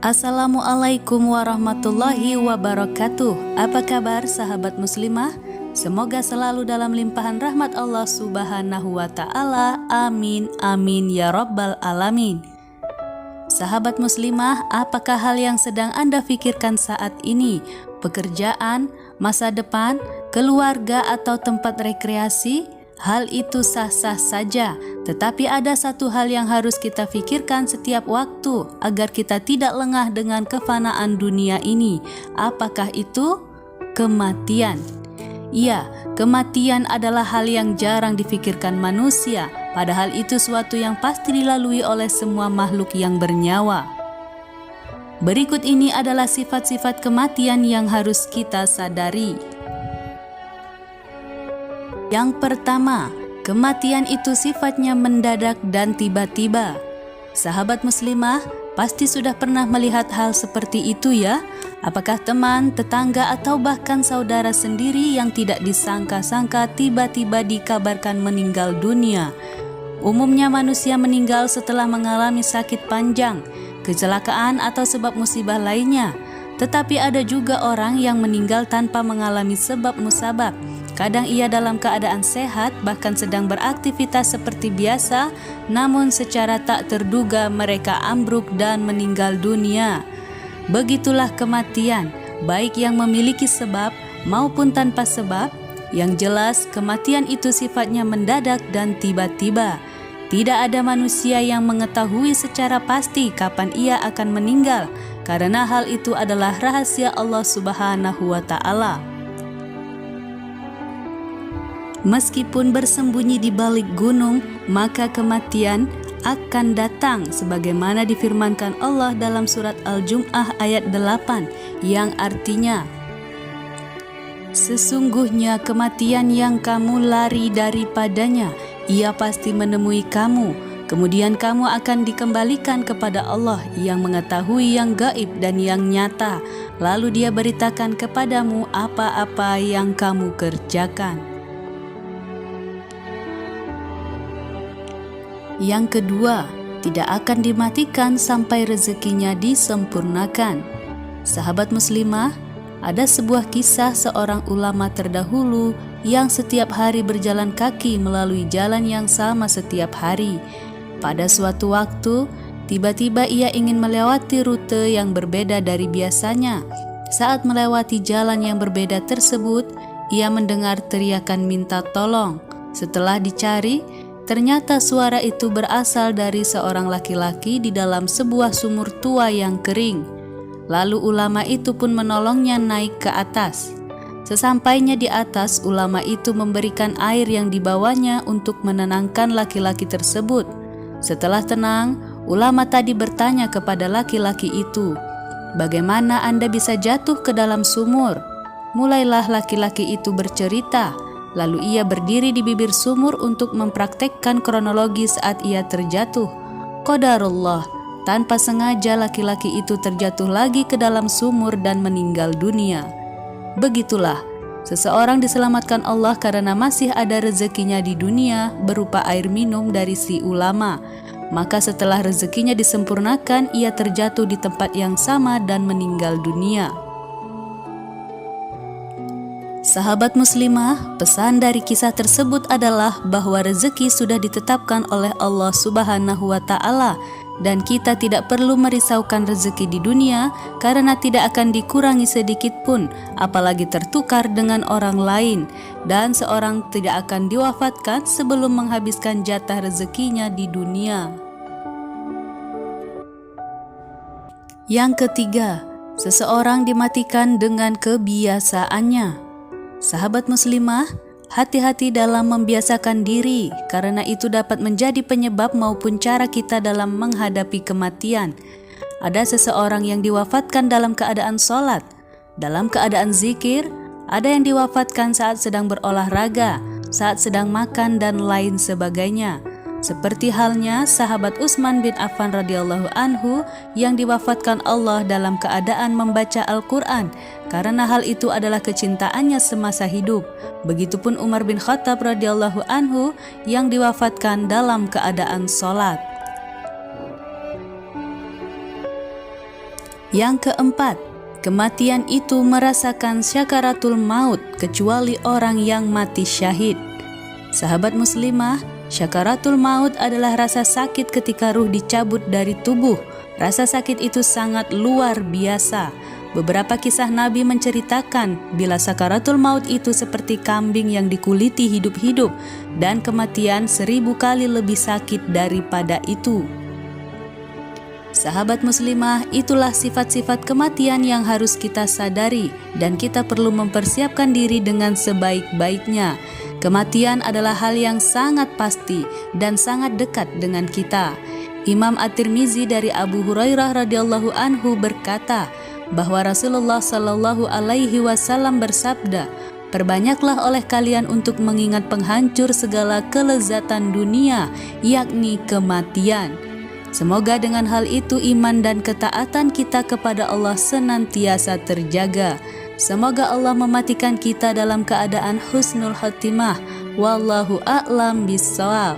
Assalamualaikum warahmatullahi wabarakatuh. Apa kabar sahabat muslimah? Semoga selalu dalam limpahan rahmat Allah subhanahu wa ta'ala. Amin, amin ya rabbal alamin. Sahabat muslimah, apakah hal yang sedang Anda pikirkan saat ini? Pekerjaan, masa depan, keluarga atau tempat rekreasi? Hal itu sah-sah saja, tetapi ada satu hal yang harus kita pikirkan setiap waktu agar kita tidak lengah dengan kefanaan dunia ini. Apakah itu? Kematian. Iya, kematian adalah hal yang jarang dipikirkan manusia, padahal itu suatu yang pasti dilalui oleh semua makhluk yang bernyawa. Berikut ini adalah sifat-sifat kematian yang harus kita sadari. Yang pertama, kematian itu sifatnya mendadak dan tiba-tiba. Sahabat muslimah, pasti sudah pernah melihat hal seperti itu ya? Apakah teman, tetangga, atau bahkan saudara sendiri yang tidak disangka-sangka tiba-tiba dikabarkan meninggal dunia? Umumnya manusia meninggal setelah mengalami sakit panjang, kecelakaan, atau sebab musibah lainnya. Tetapi ada juga orang yang meninggal tanpa mengalami sebab musabab. Kadang ia dalam keadaan sehat, bahkan sedang beraktivitas seperti biasa, namun secara tak terduga mereka ambruk dan meninggal dunia. Begitulah kematian, baik yang memiliki sebab maupun tanpa sebab. Yang jelas, kematian itu sifatnya mendadak dan tiba-tiba. Tidak ada manusia yang mengetahui secara pasti kapan ia akan meninggal, karena hal itu adalah rahasia Allah Subhanahu wa Ta'ala. Meskipun bersembunyi di balik gunung, maka kematian akan datang sebagaimana difirmankan Allah dalam surat Al-Jum'ah ayat 8 yang artinya, sesungguhnya kematian yang kamu lari daripadanya, ia pasti menemui kamu. Kemudian kamu akan dikembalikan kepada Allah yang mengetahui yang gaib dan yang nyata. Lalu Dia beritakan kepadamu apa-apa yang kamu kerjakan. Yang kedua, tidak akan dimatikan sampai rezekinya disempurnakan. Sahabat muslimah, ada sebuah kisah seorang ulama terdahulu yang setiap hari berjalan kaki melalui jalan yang sama setiap hari. Pada suatu waktu, tiba-tiba ia ingin melewati rute yang berbeda dari biasanya. Saat melewati jalan yang berbeda tersebut, ia mendengar teriakan minta tolong. Setelah dicari, ternyata suara itu berasal dari seorang laki-laki di dalam sebuah sumur tua yang kering. Lalu ulama itu pun menolongnya naik ke atas. Sesampainya di atas, ulama itu memberikan air yang dibawanya untuk menenangkan laki-laki tersebut. Setelah tenang, ulama tadi bertanya kepada laki-laki itu, "Bagaimana Anda bisa jatuh ke dalam sumur?" Mulailah laki-laki itu bercerita. Lalu ia berdiri di bibir sumur untuk mempraktekkan kronologi saat ia terjatuh. Qadarullah, tanpa sengaja laki-laki itu terjatuh lagi ke dalam sumur dan meninggal dunia. Begitulah, seseorang diselamatkan Allah karena masih ada rezekinya di dunia berupa air minum dari si ulama. Maka setelah rezekinya disempurnakan, ia terjatuh di tempat yang sama dan meninggal dunia. Sahabat muslimah, pesan dari kisah tersebut adalah bahwa rezeki sudah ditetapkan oleh Allah Subhanahu wa Ta'ala dan kita tidak perlu merisaukan rezeki di dunia karena tidak akan dikurangi sedikit pun, apalagi tertukar dengan orang lain, dan seorang tidak akan diwafatkan sebelum menghabiskan jatah rezekinya di dunia. Yang ketiga, seseorang dimatikan dengan kebiasaannya. Sahabat muslimah, hati-hati dalam membiasakan diri karena itu dapat menjadi penyebab maupun cara kita dalam menghadapi kematian. Ada seseorang yang diwafatkan dalam keadaan sholat, dalam keadaan zikir, ada yang diwafatkan saat sedang berolahraga, saat sedang makan dan lain sebagainya. Seperti halnya sahabat Utsman bin Affan radhiyallahu anhu yang diwafatkan Allah dalam keadaan membaca Al-Quran karena hal itu adalah kecintaannya semasa hidup. Begitupun Umar bin Khattab radhiyallahu anhu yang diwafatkan dalam keadaan sholat. Yang keempat, kematian itu merasakan syakaratul maut kecuali orang yang mati syahid. Sahabat muslimah, syakaratul maut adalah rasa sakit ketika ruh dicabut dari tubuh. Rasa sakit itu sangat luar biasa. Beberapa kisah Nabi menceritakan bila sakaratul maut itu seperti kambing yang dikuliti hidup-hidup, dan kematian 1000 kali lebih sakit daripada itu. Sahabat muslimah, itulah sifat-sifat kematian yang harus kita sadari, dan kita perlu mempersiapkan diri dengan sebaik-baiknya. Kematian adalah hal yang sangat pasti dan sangat dekat dengan kita. Imam At-Tirmizi dari Abu Hurairah radhiyallahu anhu berkata bahwa Rasulullah Shallallahu alaihi wasallam bersabda, "Perbanyaklah oleh kalian untuk mengingat penghancur segala kelezatan dunia, yakni kematian." Semoga dengan hal itu iman dan ketaatan kita kepada Allah senantiasa terjaga. Semoga Allah mematikan kita dalam keadaan husnul khotimah. Wallahu a'lam bishawab.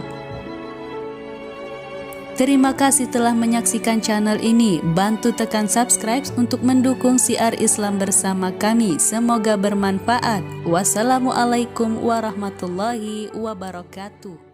Terima kasih telah menyaksikan channel ini. Bantu tekan subscribe untuk mendukung siar Islam bersama kami. Semoga bermanfaat. Wassalamualaikum warahmatullahi wabarakatuh.